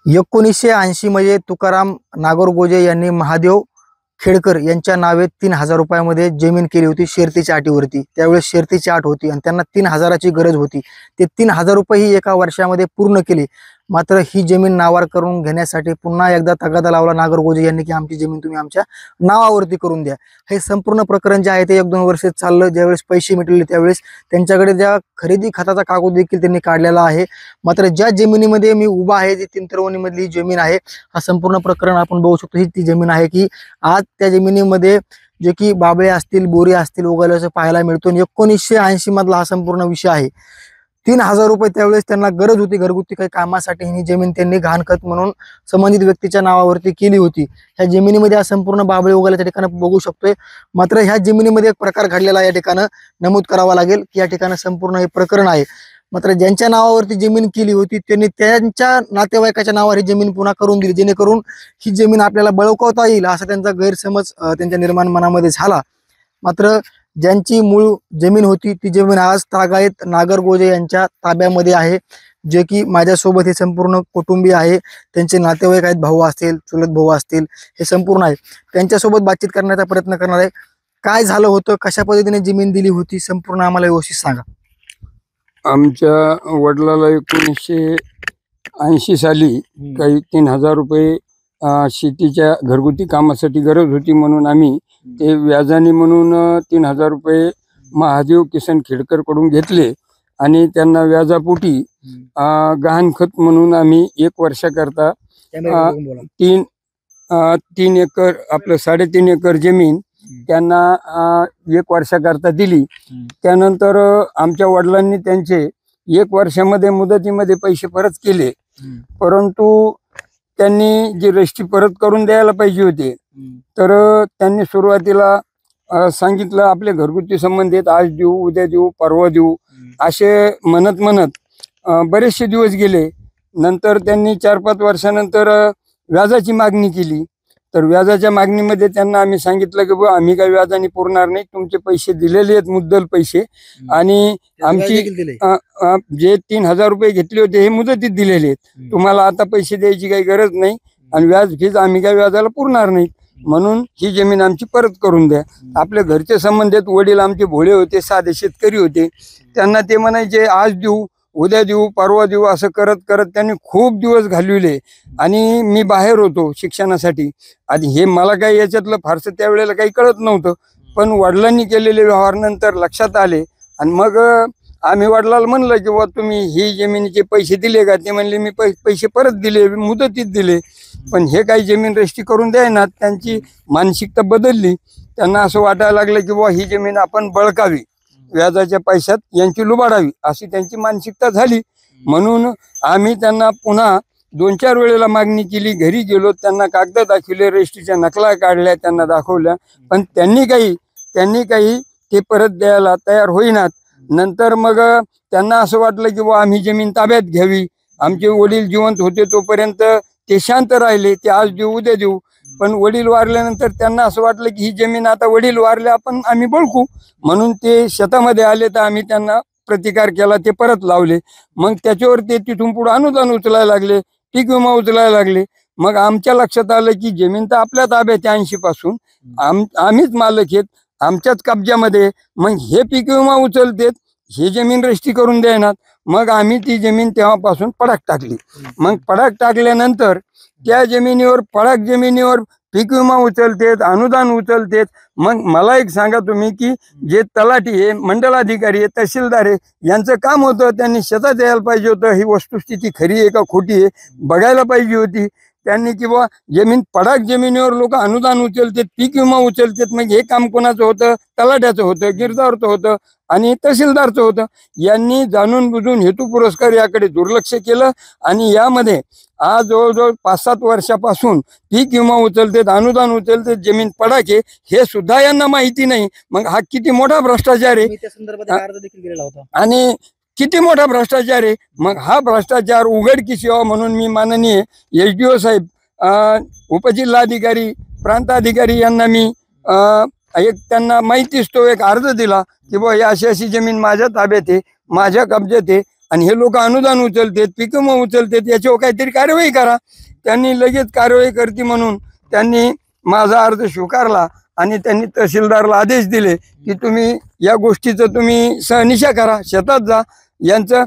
1980 मध्ये तुकाराम नागरगोजे यांनी महादेव खेडकर यांच्या नावे 3,000 रुपयामध्ये जमीन केली होती शर्तीच्या अटीवरती। त्यावेळेस शर्तीची अट होती आणि त्यांना 3,000ची गरज होती। ते 3,000 रुपये ही एका वर्षामध्ये पूर्ण केले। मात्र ही जमीन नावावर करून घेण्यासाठी पुन्हा एकदा तगादा लावला नागरगोजे यांनी की आमची जमीन तुम्ही आमच्या नावावरती करून द्या। हे संपूर्ण प्रकरण जे आहे ते 1-2 वर्ष चाललं। ज्यावेळेस पैसे मिटले त्यावेळेस त्यांच्याकडे ज्या खरेदी खताचा कागद देखील त्यांनी काढलेला आहे। मात्र ज्या जमिनीमध्ये मी उभा आहे जी तिंतरवणी मधली जमीन आहे, हा संपूर्ण प्रकरण आपण बघू शकतो। ही ती जमीन आहे की आज त्या जमिनीमध्ये जे की बाबळे असतील, बोरी असतील उगवल्याचं पाहायला मिळतो। 1980 मधला हा संपूर्ण विषय आहे। 3,000 रुपये त्यावेळेस त्यांना गरज होती घरगुती काही कामासाठी। ही जमीन त्यांनी गहाणखत म्हणून संबंधित व्यक्तीच्या नावावरती केली होती। ह्या जमिनीमध्ये हा संपूर्ण बाबळे उगवल्याच्या ठिकाणी बघू शकतोय। मात्र ह्या जमिनीमध्ये एक प्रकार घडलेला या ठिकाणी नमूद करावा लागेल की या ठिकाणी संपूर्ण हे प्रकरण आहे। मात्र ज्यांच्या नावावरती जमीन केली होती त्यांनी त्यांच्या नातेवाईकाच्या नावावर ही जमीन पुन्हा करून दिली, जेणेकरून ही जमीन आपल्याला बळकावता येईल असा त्यांचा गैरसमज त्यांच्या निर्माण मनामध्ये झाला। मात्र ज्यांची मूळ जमीन होती ती जमीन आज तागायत नागरगोजे यांच्या ताब्यामध्ये आहे। जे की माझ्यासोबत हे संपूर्ण कुटुंबीय आहे, त्यांचे नातेवाईक आहेत, भाऊ असतील, चुलत भाऊ असतील, हे संपूर्ण आहे। त्यांच्यासोबत बातचीत करण्याचा प्रयत्न करणार आहे। काय झालं होतं, कशा पद्धतीने जमीन दिली होती, संपूर्ण आम्हाला व्यवस्थित सांगा। आमच्या वडिलाला 1980 साली काही 3,000 रुपये शेतीच्या घरगुती कामासाठी गरज होती, म्हणून आम्ही ते व्याजाने म्हणून 3,000 रुपये महादेव किसन खेडकर कडून घेतले आणि त्यांना व्याजापोटी गहाणखत म्हणून आम्ही 1 वर्षाकरता 3 एकर आपलं 3.5 एकर जमीन त्यांना 1 वर्षाकरता दिली। त्यानंतर आमच्या वडिलांनी त्यांचे 1 वर्षामध्ये मुदतीमध्ये पैसे परत केले, परंतु त्यांनी जी रजिस्ट्री परत करून द्यायला पाहिजे होते तर त्यांनी सुरुवातीला सांगितलं आपले घरगुती संबंधित आज देऊ, उद्या देऊ, परवा देऊ असे म्हणत बरेचसे दिवस गेले। नंतर त्यांनी 4-5 वर्षानंतर व्याजाची मागणी केली। तर व्याजाच्या मागणीमध्ये त्यांना आम्ही सांगितलं की बुवा आम्ही काही व्याजाने पुरणार नाही, तुमचे पैसे दिलेले आहेत मुद्दल पैसे, आणि आमची जे 3,000 रुपये घेतले होते हे मुदतीत दिलेले आहेत, तुम्हाला आता पैसे द्यायची काही गरज नाही आणि व्याज फीज आम्ही काही व्याजाला पुरणार नाही, म्हणून ही जमीन आमची परत करून द्या। आपल्या घरचे संबंधित वडील आमचे भोळे होते, साधे शेतकरी होते, त्यांना ते म्हणायचे आज देऊ, उद्या देऊ, परवा देऊ असं करत करत त्यांनी खूप दिवस घालविले। आणि मी बाहेर होतो शिक्षणासाठी, आणि हे मला काही याच्यातलं फारसं त्यावेळेला काही कळत नव्हतं, पण वडिलांनी केलेले व्यवहार नंतर लक्षात आले। आणि मग आम्ही वडिलांना म्हणलं की बुवा तुम्ही ही जमिनीचे पैसे दिले का? ते म्हणले मी पैसे परत दिले, मुदतीत दिले, पण हे काही जमीन रजिस्ट्री करून द्यायना। त्यांची मानसिकता बदलली, त्यांना असं वाटायला लागलं की बुवा ही जमीन आपण बळकावी, व्याजाच्या पैशात यांची लुबाडावी अशी त्यांची मानसिकता झाली। म्हणून आम्ही त्यांना पुन्हा 2-4 वेळेला मागणी केली, घरी गेलो, त्यांना कागद दाखवले, रजिस्ट्रीच्या नकला काढल्या, त्यांना दाखवल्या, पण त्यांनी काही ते परत द्यायला तयार होईनात। नंतर मग त्यांना असं वाटलं की बुवा आम्ही जमीन ताब्यात घ्यावी। आमचे वडील जिवंत होते तोपर्यंत ते शांत राहिले, ते आज देऊ उद्या देऊ, पण वडील वारल्यानंतर त्यांना असं वाटलं की ही जमीन आता वडील वारले आम्ही बळकू, म्हणून ते शेतामध्ये आले तर आम्ही त्यांना प्रतिकार केला, ते परत लावले। मग त्याच्यावर ते तिथून पुढे अनुदान उचलायला लागले, पीक विमा उचलायला लागले। मग आमच्या लक्षात आलं की जमीन तर आपल्या ताब्यात 80 पासून, आम्हीच मालक आहेत, आमच्याच कब्जामध्ये, मग हे पीक विमा उचलतेत, हे जमीन रजिस्ट्री करून द्यायनात। मग आम्ही ती जमीन तेव्हापासून पडाक टाकली। मग पडाक टाकल्यानंतर त्या जमिनीवर पीक विमा उचलतेत, अनुदान उचलतेत। मग मला एक सांगा तुम्ही की जे तलाठी आहे, मंडल अधिकारी आहे, तहसीलदार आहे, यांचं काम होतं त्यांनी शेतात यायला पाहिजे होतं, ही वस्तुस्थिती खरी आहे का खोटी आहे बघायला पाहिजे होती त्यांनी, किंवा पडाक जमिनीवर लोक अनुदान उचलतेत, पीक विमा उचलतेत, मग हे काम कोणाचं होतं? तलाट्याचं होतं, गिरदावरचं होतं आणि तहसीलदारचं होतं। यांनी जाणून बुजून हेतू पुरस्कार याकडे दुर्लक्ष केलं आणि यामध्ये आज जवळजवळ 5-7 वर्षापासून पीक विमा उचलतेत, अनुदान उचलतेत, जमीन पडाके हे सुद्धा यांना माहिती नाही। मग हा किती मोठा भ्रष्टाचार आहे आणि किती मोठा भ्रष्टाचार आहे। मग हा भ्रष्टाचार उघडकीस यावा म्हणून मी माननीय SDO साहेब, उपजिल्हाधिकारी, प्रांताधिकारी यांना मी त्यांना माहितीच तो एक अर्ज दिला की बुवा ही अशी जमीन माझ्या ताब्यात आहे, माझ्या कब्जात आहे आणि हे लोक अनुदान उचलतात, पिकं उचलतात, याच्यावर काहीतरी कार्यवाही करा. त्यांनी लगेच कारवाई करते म्हणून त्यांनी माझा अर्ज स्वीकारला आणि त्यांनी तहसीलदारला आदेश दिले की तुम्ही या गोष्टीचं तुम्ही सहनिशा करा, शेतात जा. यांचं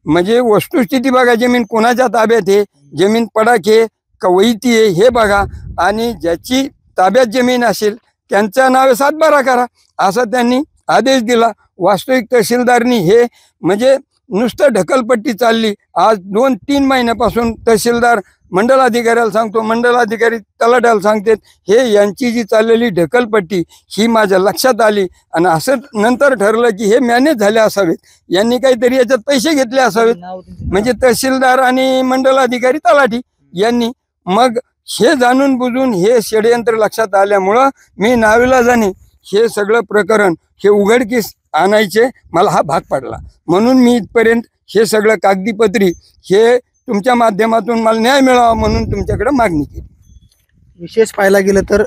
म्हणजे वस्तुस्थिती बघा, जमीन कोणाच्या ताब्यात आहे, जमीन पडाक आहे का वैती आहे हे बघा, आणि ज्याची ताब्यात जमीन असेल त्यांच्या नावे सातबारा करा असा त्यांनी आदेश दिला. वास्तविक तहसीलदारनी हे म्हणजे नुसतं ढकलपट्टी चालली. आज 2-3 महिन्यापासून तहसीलदार मंडलाधिकाऱ्याला सांगतो, मंडलाधिकारी तलाट्याला सांगतात, हे यांची जी चाललेली ढकलपट्टी ही माझ्या लक्षात आली आणि असं नंतर ठरलं की हे मॅनेज झाले असावेत, यांनी काहीतरी याच्यात पैसे घेतले असावेत, म्हणजे तहसीलदार आणि मंडलाधिकारी तलाठी यांनी. मग हे जाणून बुजून हे षडयंत्र लक्षात आल्यामुळं मी नाविलाजाने हे सगळं प्रकरण हे उघडकीस आणायचे मला हा भाग पडला. म्हणून मी इथपर्यंत हे सगळं कागदीपत्री हे तुमच्या माध्यमातून मला न्याय मिळावा म्हणून तुमच्याकडे मागणी केली. विशेष पाहायला गेलं तर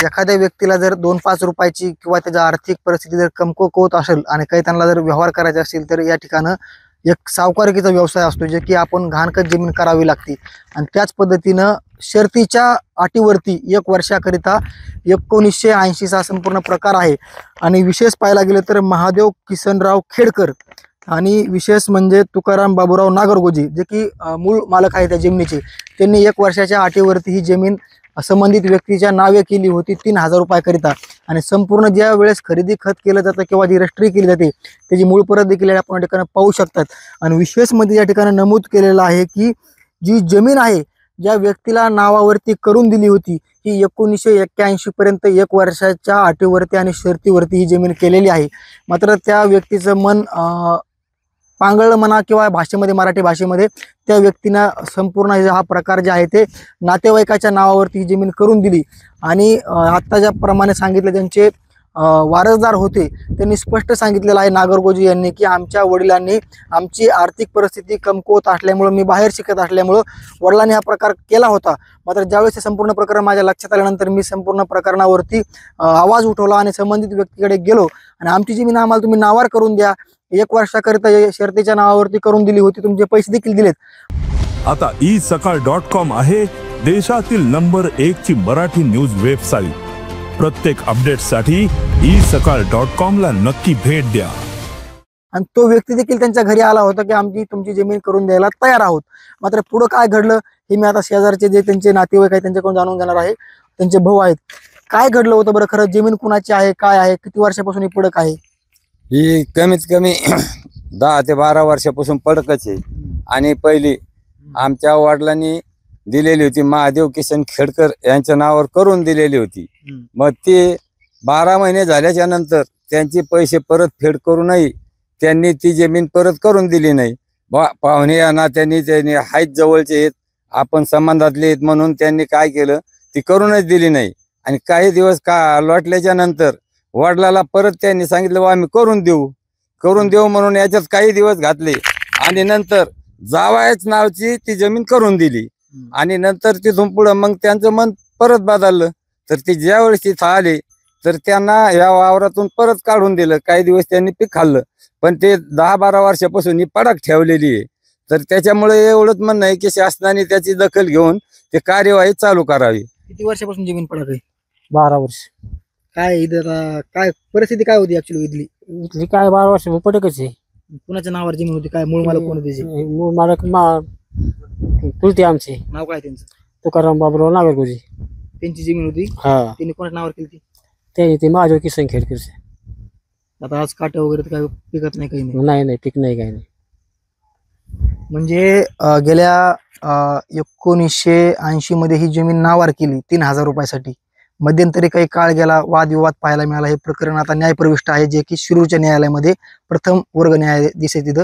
एखाद्या व्यक्तीला जर 2-5 रुपयाची किंवा त्याच्या आर्थिक परिस्थिती जर कमकुवत असेल आणि काही त्यांना जर व्यवहार करायचे असतील तर या ठिकाणं एक सावकारिकीचा व्यवसाय असतो, जे की आपण घाणखत जमीन करावी लागते. आणि त्याच पद्धतीनं शर्तीच्या अटीवरती 1 वर्षाकरिता 1980चा संपूर्ण प्रकार आहे. आणि विशेष पाहायला गेलं तर महादेव किसनराव खेडकर आणि विशेष म्हणजे तुकाराम बाबूराव नागरगोजे, जे की मूळ मालक आहे त्या जमिनीचे, त्यांनी 1 वर्षाच्या अटीवरती ही जमीन संबंधित व्यक्तीच्या नावे केली होती 3000 रुपयाकरिता. आणि संपूर्ण ज्या वेळेस खरेदी खत केलं जातं किंवा जी रजिस्ट्री केली जाते त्याची मूळ परत देखील आपण या ठिकाणी पाहू शकतात. आणि विशेष मध्ये या ठिकाणी नमूद केलेलं आहे की जी जमीन आहे ज्या व्यक्तीला नावावरती करून दिली होती ही 1981 पर्यंत 1 वर्षाच्या अटीवरती आणि शर्तीवरती ही जमीन केलेली आहे. मात्र त्या व्यक्तीचं मन पांगळ म्हणा किंवा भाषेमध्ये मराठी भाषेमध्ये त्या व्यक्तीनं संपूर्ण हा प्रकार जे आहे ते नातेवाईकाच्या नावावरती ही जमीन करून दिली. आणि आत्ता ज्याप्रमाणे सांगितलं त्यांचे वारसदार होते त्यांनी स्पष्ट सांगितलेलं आहे नागरगोजी यांनी की आमच्या वडिलांनी आमची आर्थिक परिस्थिती कमकुवत असल्यामुळं, मी बाहेर शिकत असल्यामुळं वडिलांनी हा प्रकार केला होता. मात्र ज्यावेळेस हे संपूर्ण प्रकरण माझ्या लक्षात आल्यानंतर मी संपूर्ण प्रकरणावरती आवाज उठवला आणि संबंधित व्यक्तीकडे गेलो आणि आमची जमीन आम्हाला तुम्ही नावावर करून द्या, 1 वर्षाकरिता शर्तीच्या नावावरती करून दिली होती, तुमचे पैसे देखील दिलेत. आता isakal.com आहे देशातील नंबर 1 ची मराठी न्यूज वेबसाईट. प्रत्येक अपडेटसाठी isakal.com ला नक्की भेट द्या. आणि तो व्यक्ती देखील त्यांच्या घरी आला होता की आमची तुमची जमीन करून द्यायला तयार आहोत. मात्र पुढं काय घडलं हे मी आता शेजारचे जे त्यांचे नातेवाईक आहेत त्यांच्याकडून जाणून घेणार आहे. त्यांचे भाऊ आहेत, काय घडलं होतं बरं, खरं जमीन कुणाची आहे, काय आहे, किती वर्षापासून ही पडक आहे? ही कमीत कमी 10 ते 12 वर्षापासून पडकच आहे. आणि पहिली आमच्या वडिलांनी दिलेली होती, महादेव किसन खेडकर यांच्या नावावर करून दिलेली होती. मग ते 12 महिने झाल्याच्या नंतर त्यांचे पैसे परत फेड करूनही त्यांनी ती जमीन परत करून दिली नाही. पाहुणे या नात्यांनी त्यांनी आहेत, जवळचे आहेत, आपण संबंधातले आहेत म्हणून त्यांनी काय केलं, ती करूनच दिली नाही. आणि काही दिवस लोटल्याच्या नंतर वडिलाला परत त्यांनी सांगितलं आम्ही करून देऊ म्हणून याच्यात काही दिवस घातले आणि नंतर जावयाच नावची ती जमीन करून दिली. आणि नंतर तिथून पुढं मग त्यांचं मन परत बदललं. तर ते ज्यावेळेस तिथं आले तर त्यांना या वावरातून परत काढून दिलं. काही दिवस त्यांनी पीक खाल्लं, पण ते 10-12 वर्षापासून ही पडक ठेवलेली आहे. तर त्याच्यामुळे एवढंच म्हणणं आहे की शासनाने त्याची दखल घेऊन ते कार्यवाही चालू करावी. किती वर्षापासून जमीन पडक आहे? 12 वर्ष. काय इथं काय परिस्थिती काय होती ऍक्च्युअली इथली? इथली काय 12 वर्ष पडकच आहे. कुणाच्या नावावर जमीन होती, काय मूळ मालक कोण होते त्याचे? मूळ मालक चुलते आमचे, नाव काय त्यांचं? तुकाराम बाबूराव नागरगोजे. त्यांची जमीन होती, हा, त्यांनी कोणाच्या नावावर केली ती? ते महादेव किसन खेडकरचे. आता आज काट्या वगैरे तर काय पिकत नाही, काही नाही. नाही पीक नाही, काही नाही. म्हणजे गेल्या 1980 मध्ये ही जमीन नावावर केली 3000 रुपयासाठी. मध्यंतरी काही काळ गेला, वादविवाद पाहायला मिळाला. हे प्रकरण आता न्यायप्रविष्ट आहे, जे की शिरूरच्या न्यायालयामध्ये प्रथम वर्ग न्यायाधीश आहे तिथं,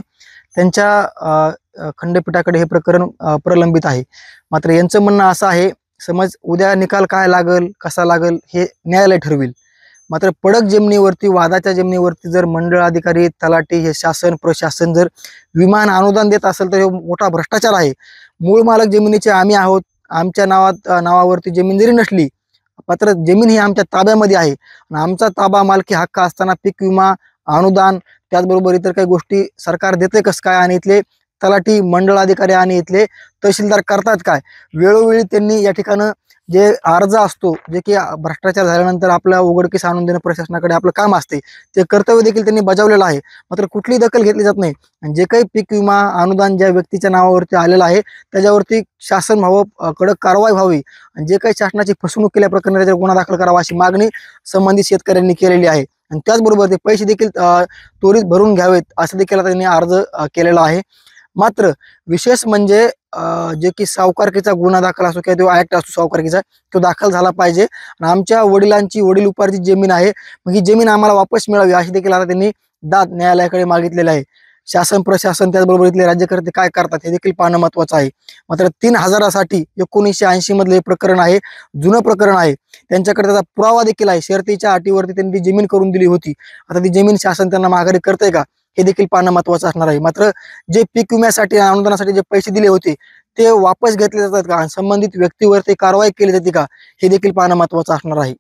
त्यांच्या खंडपीठाकडे हे प्रकरण प्रलंबित आहे. मात्र यांचं म्हणणं असं आहे, समज उद्या निकाल काय लागल, कसा लागल हे न्यायालय ठरवेल. मात्र पडक जमिनीवरती, वादाच्या जमिनीवरती जर मंडळ अधिकारी, तलाठी, हे शासन प्रशासन जर विमान अनुदान देत असेल तर हे मोठा भ्रष्टाचार आहे. मूळ मालक जमिनीचे आम्ही आहोत. आमच्या नावावरती जमीन जरी नसली, मात्र जमीन ही आमच्या ताब्यामध्ये आहे. आमचा ताबा मालकी हक्क असताना पीक विमा, अनुदान, त्याचबरोबर इतर काही गोष्टी सरकार देते कसं काय आणि इथले तलाठी मंडळ अधिकारी आणि इथले तहसीलदार करतात काय. वेळोवेळी त्यांनी या ठिकाणं जे अर्ज असतो जे की भ्रष्टाचार झाल्यानंतर आपल्या उघडकीस आणून देणं प्रशासनाकडे आपलं काम असते ते कर्तव्य देखील त्यांनी बजावलेलं आहे. मात्र कुठलीही दखल घेतली जात नाही. आणि जे काही पीक विमा अनुदान ज्या व्यक्तीच्या नावावरती आलेलं आहे त्याच्यावरती शासन व्हावं, कडक कारवाई व्हावी आणि जे काही शासनाची फसवणूक केल्याप्रकरणी त्याच्यावर गुन्हा दाखल करावा अशी मागणी संबंधित शेतकऱ्यांनी केलेली आहे. आणि त्याचबरोबर ते पैसे देखील त्वरित भरून घ्यावेत असं देखील त्यांनी अर्ज केलेला आहे. मात्र विशेष म्हणजे जे की सावकारकीचा गुन्हा दाखल असतो किंवा तो ऍक्ट असतो सावकारकीचा तो दाखल झाला पाहिजे. आणि आमच्या वडिलांची वडील उपार्जित जमीन आहे मग ही जमीन आम्हाला वापस मिळावी अशी देखील आता त्यांनी दाद न्यायालयाकडे मागितलेला आहे. शासन प्रशासन त्याचबरोबर इथले राज्यकर्ते काय करतात हे देखील पाहणं महत्वाचं आहे. मात्र 3,000साठी 1980 मधले प्रकरण आहे, जुनं प्रकरण आहे. त्यांच्याकडे त्याचा पुरावा देखील आहे. शर्तीच्या अटीवरती त्यांनी ती जमीन करून दिली होती. आता ती जमीन शासन त्यांना माघारी करतंय का हे देखील पाहणं महत्वाचं असणार आहे. मात्र जे पीक विम्यासाठी अनुदानासाठी जे पैसे दिले होते ते वापस घेतले जातात का, संबंधित व्यक्तीवरती कारवाई केली जाते का हे देखील पाहणं महत्वाचं असणार आहे.